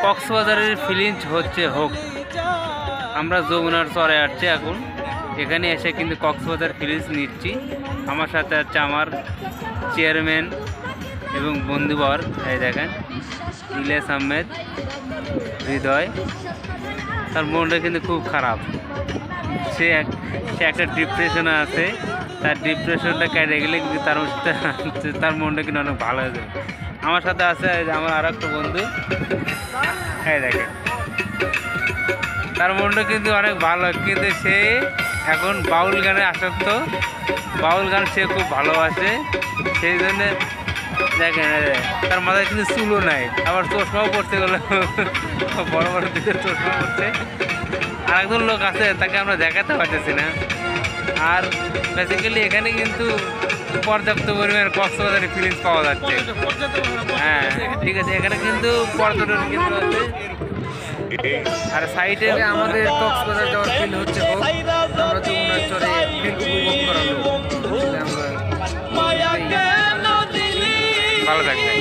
কক্সবাজারের ফিলিংস হচ্ছে হোক। আমরা যমুনার চরে আসছি এখন, এখানে এসে কিন্তু কক্সবাজার ফিলিংস নিচ্ছি। আমার সাথে আছে আমার চেয়ারম্যান এবং বন্ধুবর, এই দেখেন ইলিয়াস আহমেদ, হৃদয়। তার মনটা কিন্তু খুব খারাপ, সে একটা ডিপ্রেশনে আছে। তার ডিপ্রেশনটা কেটে গেলে কিন্তু তার মনটা কিন্তু অনেক ভালো হয়ে যাবে। আমার সাথে আছে আমার আর একটা বন্ধু, হ্যাঁ দেখেন তার মনটা কিন্তু অনেক ভালো, কিন্তু সে এখন বাউল গানে আসক্ত। বাউল গান সে খুব ভালোবাসে, সেই জন্য দেখেন তার মাথায় কিন্তু চুলও নাই, আবার চশমাও পড়তে গেলে বড় বড় দিকে চশমা পড়ছে। আর একজন লোক আছে, তাকে আমরা দেখাতে পারতেছি না। আর বেসিক্যালি এখানে কিন্তু পর্যাপ্ত পরিমাণে কক্সবাজারের ফিলিংস পাওয়া যাচ্ছে। হ্যাঁ ঠিক আছে, এখানে কিন্তু পর্যটন কেন্দ্র আছে। আর সাইডে আমাদের কক্সবাজার যাওয়ার ফিল হচ্ছে আমরা যমুনার চরে ফিল উপভোগ করালো। ভালো থাকবে।